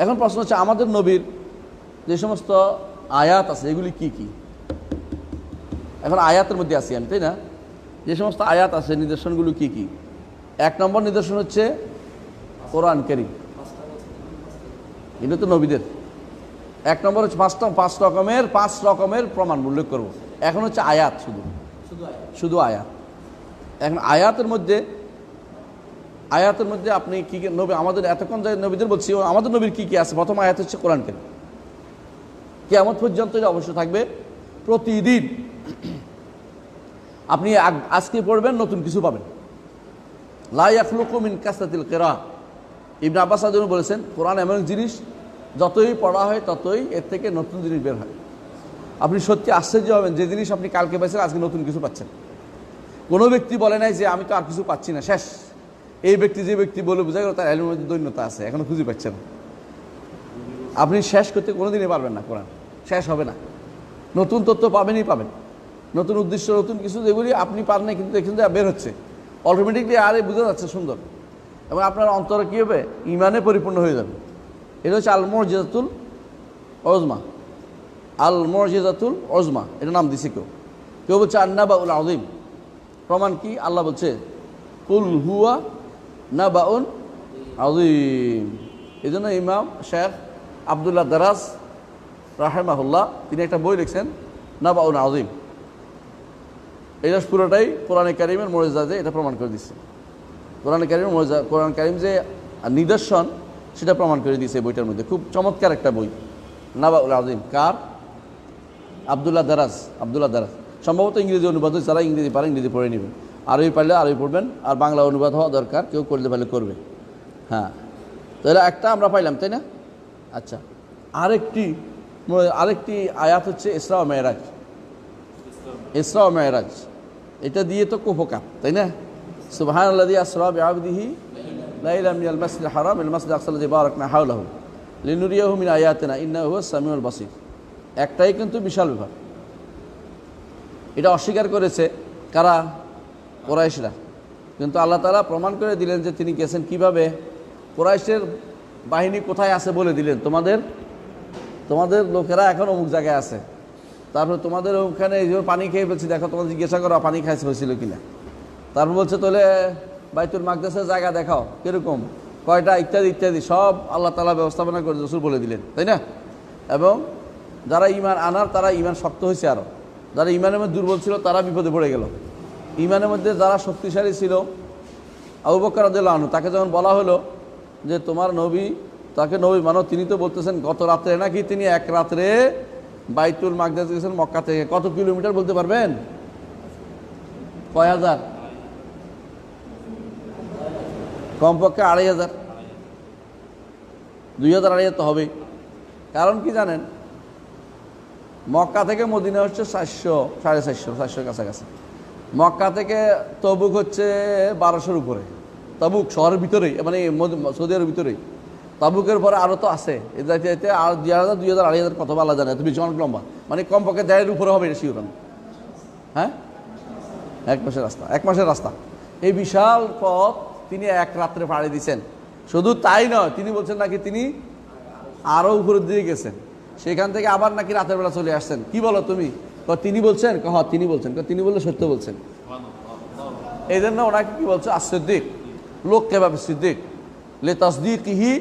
এখন প্রশ্ন হচ্ছে আমাদের নবীর যে সমস্ত আয়াত আছে এগুলি কি কি? এখন আয়াতের মধ্যে আছি আমি, তাই না? যে সমস্ত আয়াত আছে নিদর্শনগুলো কি কি? 1 নম্বর নিদর্শন হচ্ছে কোরআন কারীম, এটা তো নবীদের। 1 নম্বর হচ্ছে 5 রকমের প্রমাণ উল্লেখ করব। এখন হচ্ছে আয়াত, শুধু আয়াত। এখন আয়াতের মধ্যে আপনি কি আমাদের এতক্ষণ যে নবীদের বলছি, আমাদের নবীর কি কি আছে? প্রথম আয়াত হচ্ছে কোরআন কারীম। কিয়ামত পর্যন্ত এটা অবশ্য থাকবে। প্রতিদিন আপনি আজকে পড়বেন, নতুন কিছু পাবেন। লা ইয়াখলুকু মিন কাসরাতিল কিরাআহ। ইবনে আব্বাস রাদিয়াল্লাহু বলেছেন, কোরআন এমন জিনিস যতই পড়া হয় ততই এর থেকে নতুন জিনিস বের হয়। আপনি সত্যি আশ্চর্য হবেন, যে জিনিস আপনি কালকে পাইছেন আজকে নতুন কিছু পাচ্ছেন। কোনো ব্যক্তি বলে নাই যে আমি তো আর কিছু পাচ্ছি না, শেষ। এই ব্যক্তি যে ব্যক্তি বলে বোঝা গেল তার ইলমের মধ্যে দৈন্যতা আছে, এখনো খুঁজে পাচ্ছেন। আপনি শেষ করতে কোনোদিনই পারবেন না, কোরআন শেষ হবে না। নতুন তথ্য পাবেনই পাবেন, নতুন উদ্দেশ্য, নতুন কিছু যেগুলি আপনি পারেন না কিন্তু এখান থেকে বের হচ্ছে অটোমেটিকলি, আরে বোঝা যাচ্ছে সুন্দর। এবং আপনার অন্তরে কী হবে, ইমানে পরিপূর্ণ হয়ে যাবে। এটা হচ্ছে আল মুজিজাতুল উজমা। আল মুজিজাতুল উজমা এটা নাম দিছে কেউ। কেউ বলছে আন-নাবাউল আযীম। প্রমাণ কি? আল্লাহ বলছে কুল হুয়া নাবাউন আযীম। এই জন্য ইমাম শেখ আবদুল্লাহ দারাজ রাহিমাহুল্লাহ তিনি একটা বই লিখছেন নাবাউন আযীম। এটা পুরোটাই কোরআনে কারিমের মুজিজা, এটা প্রমাণ করে দিচ্ছে। কোরআনে কারিমের মুজিজা, কোরআন কারিম যে নিদর্শন সেটা প্রমাণ করে দিয়েছে বইটার মধ্যে। খুব চমৎকার একটা বই, নাবাউল আযীম। কার? আবদুল্লাহ দারাজ। আবদুল্লাহ দারাজ সম্ভবত ইংরেজি অনুবাদ, যারা ইংরেজি পারে ইংরেজি পড়ে নেবেন, আরবি পারলে আরবি পড়বেন, আর বাংলা অনুবাদ হওয়া দরকার, কেউ করতে পারলে করবে। হ্যাঁ, তাহলে একটা আমরা পাইলাম, তাই না? আচ্ছা, আরেকটি আয়াত হচ্ছে ইসরা ও মেরাজ। ইসরা ও মেরাজ এটা দিয়ে তো কুফকাত, তাই না? সুবহানাল্লাযী আসরা বিআবদিহি লাইলাম মিনাল মাসজিদিল হারাম ইলাল মাসজিদিল আকসাল্লাযী বারাকনা হাওলাহু লিনুরিয়াহু মিন আয়াতিনা ইন্নাহু হুয়াস সামিউল বাসীর। একটাই কিন্তু বিশাল ব্যাপার। এটা অস্বীকার করেছে কারা? কুরাইশরা। কিন্তু আল্লাহ তাআলা প্রমাণ করে দিলেন যে তিনি গেছেন কিভাবে। কুরাইশের বাহিনী কোথায় আছে বলে দিলেন, তোমাদের লোকেরা এখন অমুক জায়গায় আছে। তারপর তোমাদের ওখানে এই যে পানি খেয়ে ফেলছি, দেখো তোমাদের জিজ্ঞাসা করো পানি খাইছে হয়েছিল কিনা। তারপর বলছে তাহলে বাইতুল মাকদাসের জায়গা দেখাও কিরকম, কয়টা, ইত্যাদি ইত্যাদি সব আল্লাহ তাআলা ব্যবস্থাপনা করে রাসূল বলে দিলেন, তাই না? এবং যারা ঈমান আনার তারা ঈমান শক্ত হয়েছে, আরও যারা ঈমানের মধ্যে দুর্বল ছিল তারা বিপদে পড়ে গেল। ঈমানের মধ্যে যারা শক্তিশালী ছিল, আবু বকর রাদিয়াল্লাহু আনহু, তাকে যখন বলা হলো যে তোমার নবী, তাকে নবী মানো, তিনি তো বলতেছেন গত রাত্রে নাকি তিনি এক রাত্রে বাইতুল মাকদাস গেছেন মক্কা থেকে। কত কিলোমিটার বলতে পারবেন? কয় হাজার? কমপক্ষে 2500, 2000, 2500 তো হবেই। কারণ কি জানেন, মক্কা থেকে মদিনা হচ্ছে 400, 450, 400 কাছাকাছি। মক্কা থেকে তবুক হচ্ছে 1200-র উপরে। তাবুক শহরের ভিতরেই, মানে সৌদি আরবের ভিতরেই। তাবুকের পরে আরও তো আছে, এ যাইতে আর 2000, 2500 কত বলা জানে, তুমি জন লম্বা, মানে কমপক্ষে 1.5-এর উপরে হবে, এটা শিওর। হ্যাঁ, 1 মাসের রাস্তা, 1 মাসের রাস্তা। এই বিশাল পথ তিনি এক রাত্রে পাড়ি দিয়েছেন। শুধু তাই নয়, তিনি বলছেন নাকি তিনি আরও উপরের দিকে গেছেন, সেখান থেকে আবার নাকি রাতের বেলা চলে আসছেন। কি বলো তুমি? তিনি বলছেন, তিনি বলছেন, তিনি বললে সত্য বলছেন। এই জন্য ওনাকে কি বলছে? as-সিদ্দিক। লোক কেভাবে সিদ্দিক? লে তাসদীকিহি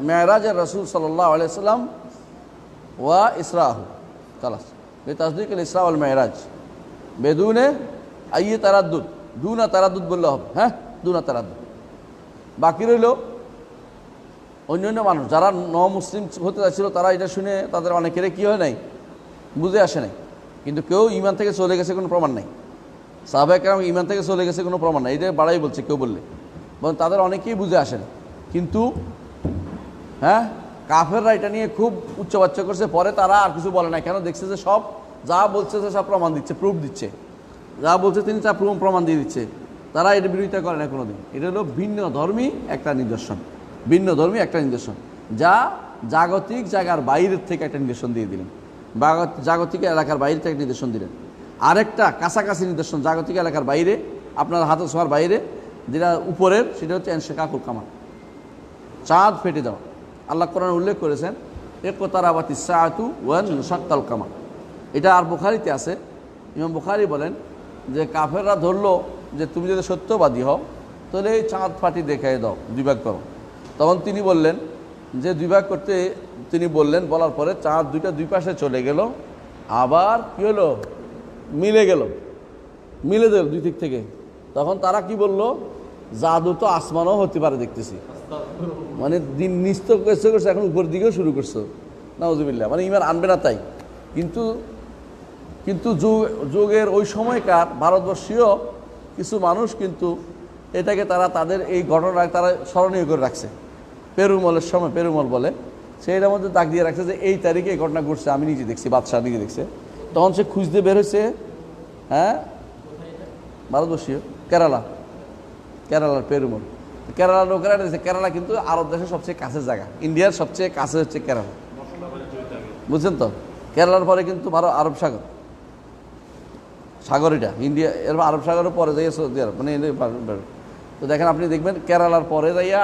মেরাজের রাসূল সাল্লাল্লাহু আলাইহি সাল্লাম ওয়া ইসরাহু, খালাস। লে তাসদীক আল ইসরা ওয়াল মেরাজ বেদুনে আইয়ি তারাদ্দুদ, দুনা তারাদ্দুদ বললে হবে। হ্যাঁ, দুনা তারাদ্দুদ। বাকি রইল অন্যান্য মানুষ যারা মুসলিম হতে যাচ্ছিল, তারা এটা শুনে তাদের অনেকেরই কী হয় নাই, বুঝে আসে নাই। কিন্তু কেউ ঈমান থেকে চলে গেছে কোনো প্রমাণ নাই। সাহাবায়ে কেরাম ঈমান থেকে চলে গেছে কোনো প্রমাণ নাই, এটা বাড়াই বলছে কেউ বললে, বরং তাদের অনেকেই বুঝে আসে না। কিন্তু হ্যাঁ, কাফেররা এটা নিয়ে খুব উচ্চবাচ্য করছে। পরে তারা আর কিছু বলে না, কেন? দেখছে যে সব যা বলছে যে সব প্রমাণ দিচ্ছে, প্রুফ দিচ্ছে, যা বলছে তিনি তা প্রমাণ দিয়ে দিচ্ছে। তারা এটা বিরোধিতা করে না কোনোদিন। এটা হলো ভিন্ন ধর্মী একটা নিদর্শন, ভিন্ন ধর্মী একটা নিদর্শন, যা জাগতিক জায়গার বাইরের থেকে একটা নিদর্শন দিয়ে দিলেন, জাগতিক এলাকার বাইরে থেকে নিদর্শন দিলেন। আরেকটা কাছাকাছি নিদর্শন জাগতিক এলাকার বাইরে, আপনার হাতে ছোঁয়ার বাইরে, যেটা উপরের, সেটা হচ্ছে ইনশিকাকুল কামার, চাঁদ ফেটে যাওয়া। আল্লাহ কোরআনে উল্লেখ করেছেন ইকতারাবাতিস সাআতু ওয়া ইনশাক্কাল কামার। এটা আর বুখারীতে আছে। ইমাম বুখারী বলেন যে কাফেররা ধরলো যে তুমি যদি সত্যবাদী হও তাহলে এই চাঁদ ফাটি দেখাই দাও, 2 ভাগ করো। তখন তিনি বললেন যে 2 ভাগ করতে তিনি বললেন, বলার পরে চাঁদ 2টা 2 পাশে চলে গেল, আবার কী হলো, মিলে গেল, মিলে গেল 2 দিক থেকে। তখন তারা কি বলল, জাদু তো আসমানও হতে পারে দেখতেছি, মানে দিন নিচ তো করছে, এখন উপর দিকেও শুরু করছো। নাউজুবিল্লাহ, মানে ইমান আনবে না তাই। কিন্তু কিন্তু যুগের ওই সময়কার ভারতবর্ষীয় কিছু মানুষ কিন্তু এটাকে তাদের এই ঘটনা তারা স্মরণীয় করে রাখছে। পেরুমলের সময়, পেরুমল বলে, সেইটার মধ্যে দাগ দিয়ে রাখছে যে এই তারিখে এই ঘটনা ঘটছে, আমি নিজে দেখছি, বাদশাহ নিজে দেখছে। তখন সে খুঁজতে বের হয়েছে, হ্যাঁ, ভারতবর্ষীয় কেরালার পেরুমল। কেরালার লোকেরা দেখছে, কেরালা কিন্তু আরব দেশের সবচেয়ে কাছের জায়গা, ইন্ডিয়ার সবচেয়ে কাছে হচ্ছে কেরালা, বুঝছেন তো? কেরালার পরে কিন্তু আরব সাগর এটা ইন্ডিয়া, এর আরব সাগরের পরে যাইয়া সৌদি আরব, মানে তো দেখেন, আপনি দেখবেন কেরালার পরে যাইয়া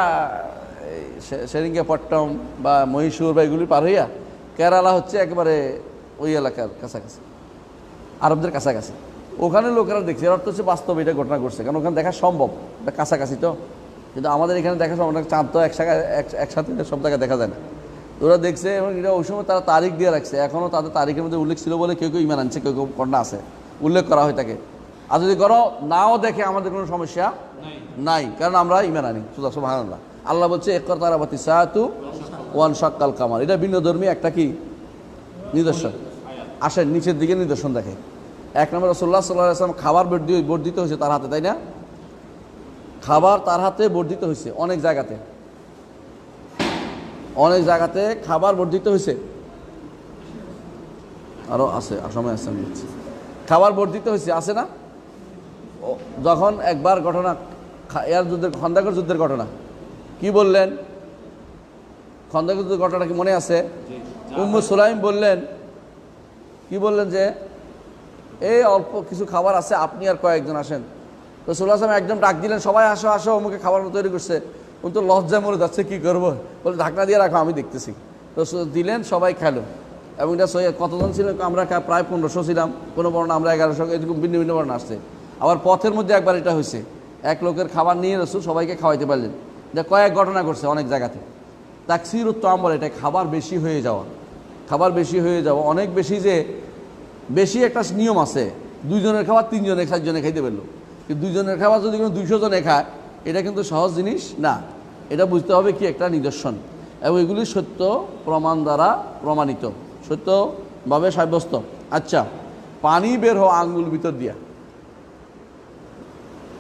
সেরিঙ্গাপট্টম বা মহীশূর বা এগুলি পার হইয়া কেরালা হচ্ছে একেবারে ওই এলাকার কাছাকাছি, আরবদের কাছাকাছি। ওখানে লোকেরা দেখছে, এর অর্থ হচ্ছে বাস্তব এটা ঘটনা ঘটছে, কারণ ওখানে দেখা সম্ভব, এটা কাছাকাছি তো। কিন্তু আমাদের এখানে দেখা সম্ভব না, চাঁদ তো একসাথে সব জায়গায় দেখা যায় না। ওরা দেখছে এবং এটা ওই সময় তারা তারিখ দিয়ে রাখছে, এখনও তাদের তারিখের মধ্যে উল্লেখ ছিল বলে কেউ কেউ ইমান আনছে, কেউ কেউ ঘটনা আছে, উল্লেখ করা হয় থাকে। আর যদি করো নাও দেখে আমাদের কোনো সমস্যা নাই, কারণ আমরা ইমান আনি। সুবহানাল্লাহ। আল্লাহ বলছে ইকতারাবাতি সাআতু ওয়ান শাক্কাল কামার, এটা ভিন্ন ধর্মী একটা কি নিদর্শন। আসেন নিচের দিকে নিদর্শন দেখে। এক নম্বর, রাসূলুল্লাহ সাল্লাল্লাহু আলাইহি ওয়াসাল্লাম খাবার বর্ধিত হয়েছে তার হাতে, তাই না? খাবার তার হাতে বর্ধিত হয়েছে, অনেক জায়গাতে খাবার বর্ধিত হয়েছে, আরো আছে, সময় আছে, আমি বলছি খাবার বর্ধিত হয়েছে, আছে না? যখন একবার ঘটনা, খন্দকের যুদ্ধের ঘটনা, কি বললেন? খন্দকের যুদ্ধের ঘটনা কি মনে আছে? উম্মু সুলাইম বললেন, কি বললেন? যে এই অল্প কিছু খাবার আছে, আপনি আর কয়েকজন আসেন। তো রাসূলুল্লাহ সাল্লাল্লাহু আলাইহি ওয়াসাল্লাম একদম ডাক দিলেন, সবাই আসো আসো, আমাকে খাবার তৈরি করছে। উনি তো লজ্জায় মরে যাচ্ছে, কি করবো, বলে ঢাকনা দিয়ে রাখো, আমি দেখতেছি। তো দিলেন, সবাই খেলো। এবং এটা কতজন ছিল? আমরা প্রায় 1500 ছিলাম, কোনো বর্ণনা আমরা 1100, এরকম ভিন্ন ভিন্ন বর্ণনা আসছে। আবার পথের মধ্যে একবার এটা হয়েছে, এক লোকের খাবার নিয়ে রাসূল সবাইকে খাওয়াইতে পারলেন। এটা কয়েক ঘটনা ঘটছে অনেক জায়গাতে। তাকসীরুত তাআম বলে, এটা খাবার বেশি হয়ে যাওয়া, অনেক বেশি, যে বেশি একটা নিয়ম আছে, 2 জনের খাবার 3 জনে 4 জনে খাইতে পারলো, কিন্তু 2 জনের খাবার যদি কোনো 200 জনে খায়, এটা কিন্তু সহজ জিনিস না। এটা বুঝতে হবে কি একটা নিদর্শন, এবং এগুলি সত্য প্রমাণ দ্বারা প্রমাণিত, সত্যভাবে সাব্যস্ত। আচ্ছা, পানি বের হওয়া আঙ্গুল ভিতর দিয়া।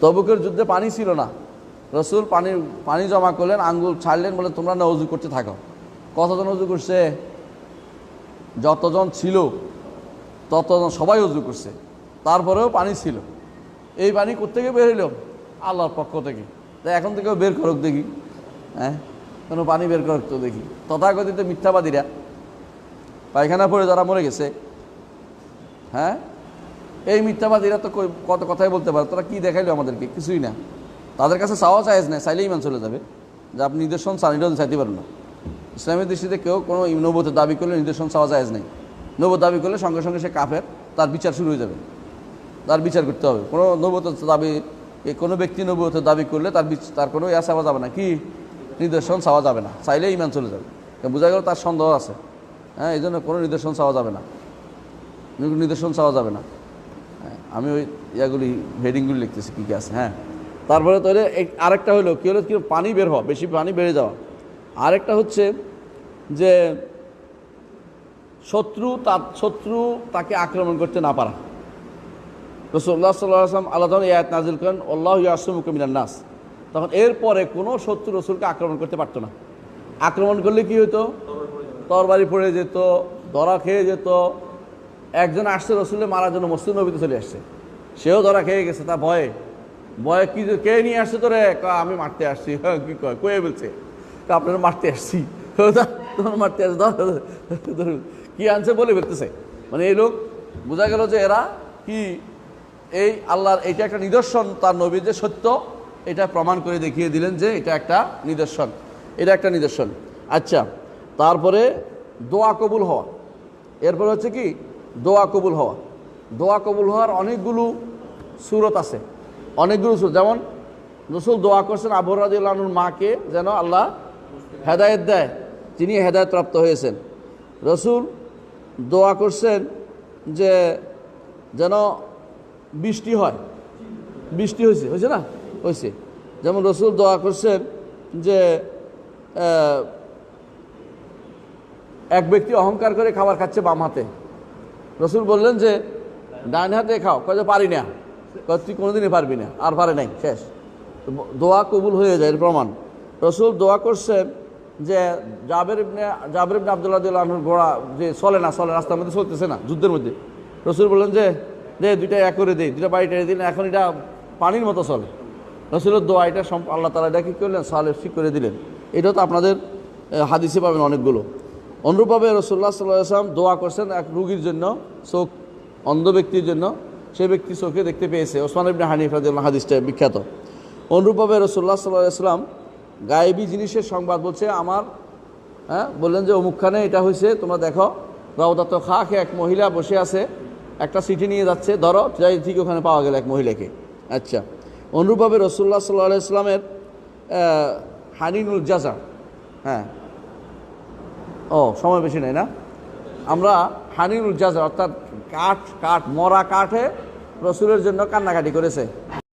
তবুকের যুদ্ধে পানি ছিল না, রাসূল পানি জমা করলেন, আঙ্গুল ছাড়লেন, বলে তোমরা না ওযু করতে থাকো। কতজন ওযু করছে? যতজন ছিল ততজন সবাই ওযু করছে, তারপরেও পানি ছিল। এই পানি কোত্থেকে বের হইল? আল্লাহর পক্ষ থেকে। তাই এখন থেকেও বের করুক দেখি, হ্যাঁ, কোনো পানি বের করুক তো দেখি। তথাকথিত মিথ্যাবাদীরা, পায়খানা পড়ে যারা মরে গেছে, হ্যাঁ, এই মিথ্যাবাদীরা তো কত কথাই বলতে পারে, তোরা কি দেখাইলো আমাদেরকে? কিছুই না। তাদের কাছে চাওয়া চাইজ নেই, চাইলেই ইমান চলে যাবে। যে আপনি নিদর্শন চান, এটাও চাইতে পারেন না। ইসলামের দৃষ্টিতে কেউ কোনো নবুয়তের দাবি করলে নিদর্শন চাওয়া চাইজ নেই। নবুয়ত দাবি করলে সঙ্গে সঙ্গে সে কাফের, তার বিচার শুরু হয়ে যাবে, তার বিচার করতে হবে। কোনো নবুয়তের দাবি, কোনো ব্যক্তি নবুয়তের দাবি করলে তার কোনো ইয়া চাওয়া যাবে না, কি নিদর্শন চাওয়া যাবে না, চাইলেই ইমান চলে যাবে। বোঝা গেল তার সন্দেহ আছে, হ্যাঁ, এই জন্য কোনো নিদর্শন চাওয়া যাবে না, আমি ওই ইয়াগুলি হেডিংগুলি লিখতেছি কী কী আছে। হ্যাঁ, তারপরে তো আরেকটা হলো কী হলো, কি পানি বের হওয়া, বেশি পানি বেড়ে যাওয়া। আরেকটা হচ্ছে যে শত্রু তাকে আক্রমণ করতে না পারা। রাসূলুল্লাহ সাল্লাল্লাহু আলাইহি ওয়াসাল্লাম আল্লাহ তাআলা আয়াত নাযিল করেন, আল্লাহু ইয়াসিমুকা মিনান নাস। তখন এরপরে কোনো শত্রু রাসূলকে আক্রমণ করতে পারতো না। আক্রমণ করলে কি হতো? তরবারি পড়ে যেত, ধরা খেয়ে যেত। একজন আসছে রসুলের মারার জন্য, মসজিদ নবীতে চলে আসছে, সেও ধরা খেয়ে গেছে। তা ভয়ে কি, কে নিয়ে আসছে তোরে? আমি মারতে আসছি। কি কয়, কয়ে বলছে আপনারা মারতে আসছি, তোমার মারতে আসছে, কি আনছে বলে বলতেছে। মানে এই লোক, বোঝা গেল যে এরা কি, এই আল্লাহর এইটা একটা নিদর্শন, তার নবীর যে সত্য, এটা প্রমাণ করে দেখিয়ে দিলেন যে এটা একটা নিদর্শন। আচ্ছা, তারপরে দোয়া কবুল হওয়া। এরপরে হচ্ছে কি, দোয়া কবুল হওয়ার অনেকগুলো সূরত আছে, যেমন রাসূল দোয়া করছেন আবু হুরায়রা রাদিয়াল্লাহু আনহুর মাকে যেন আল্লাহ হেদায়েত দেয়, যিনি হেদায়েত প্রাপ্ত হয়েছেন। রাসূল দোয়া করছেন যে যেন বৃষ্টি হয়েছে না, যেমন রাসূল দোয়া করছেন যে এক ব্যক্তি অহংকার করে খাবার খাচ্ছে বাম হাতে। রসুল বললেন যে ডান হাতে খাও, কয় যে পারি না। কয় তুই কোনোদিনই পারবি না, আর পারে নাই, শেষ। দোয়া কবুল হয়ে যায়, এর প্রমাণ। রসুল দোয়া করছেন যে জাবের ইবনে আব্দুল্লাহ রাদিয়াল্লাহু আনহুর ঘোড়া যে চলে না, রাস্তার মধ্যে চলতেছে না, যুদ্ধের মধ্যে। রসুল বললেন যে দে দুইটা এক করে দিই, দুইটা বাড়ি টেনে দিলেন, এখন এটা পানির মতো চলে। রসুলের দোয়া এটা আল্লাহ তাআলা এটা কী করলেন, সালেহ ঠিক করে দিলেন। এটাও তো আপনাদের হাদিসে পাবেন অনেকগুলো। অনুরূপভাবে রাসূলুল্লাহ সাল্লাল্লাহু আলাইহি ওয়াসাল্লাম দোয়া করছেন এক রোগীর জন্য, চোখ অন্ধ ব্যক্তির জন্য, সে ব্যক্তি চোখে দেখতে পেয়েছে। ওসমান ইবনে হানিফ রাদিয়াল্লাহু আনহু হাদিসটা বিখ্যাত। অনুরূপভাবে রাসূলুল্লাহ সাল্লাল্লাহু আলাইহি ওয়াসাল্লাম গায়েবী জিনিসের সংবাদ বলছে আমার, বললেন যে অমুকখানে এটা হয়েছে, তোমরা দেখো। রাউদাত খাকে এক মহিলা বসে আছে, একটা চিঠি নিয়ে যাচ্ছে, ধরো, যাই ঠিক ওখানে পাওয়া গেল এক মহিলাকে। আচ্ছা, অনুরূপভাবে রাসূলুল্লাহ সাল্লাল্লাহু আলাইহি ওয়াসাল্লামের হানিনুল জাজা, সময় বেশি নেই না, আমরা হানিনুল জাজা অর্থাৎ মরা কাঠে রসুলের জন্য কান্নাকাটি করেছে।